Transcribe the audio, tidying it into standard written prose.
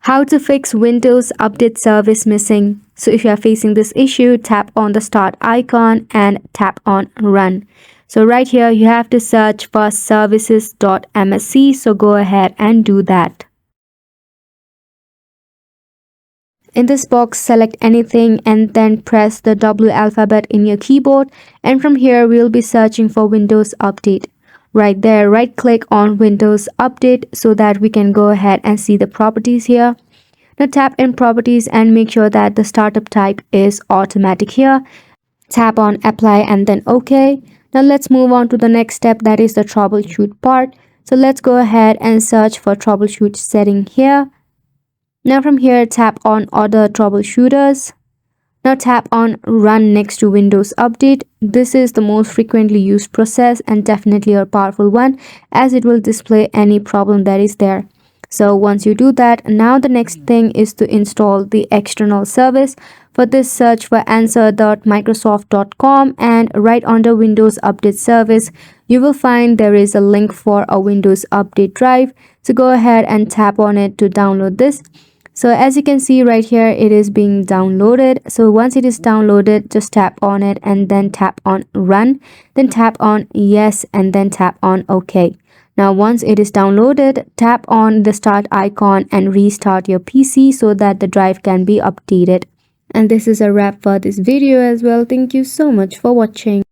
How to fix Windows Update service missing. So if you are facing this issue, tap on the start icon and tap on run. So right here you have to search for services.msc. So go ahead and do that. In this box, select anything and then press the W alphabet in your keyboard, and from here we'll be searching for Windows Update. Right there, right click on Windows Update so that we can go ahead and see the properties here. Now tap in properties and make sure that the startup type is automatic here. Tap on apply and then OK. Now let's move on to the next step, that is the troubleshoot part. So let's go ahead and search for troubleshoot setting here. Now from here tap on other troubleshooters. Now tap on run next to Windows Update. This is the most frequently used process and definitely a powerful one, as it will display any problem that is there. So once you do that, now the next thing is to install the external service. For this, search for answer.microsoft.com and right under Windows Update service, you will find there is a link for a Windows Update drive. So go ahead and tap on it to download this. So as you can see right here, it is being downloaded. So once it is downloaded, just tap on it and then tap on run, then tap on yes and then tap on OK. Now once it is downloaded, tap on the start icon and restart your PC so that the drive can be updated. And this is a wrap for this video as well. Thank you so much for watching.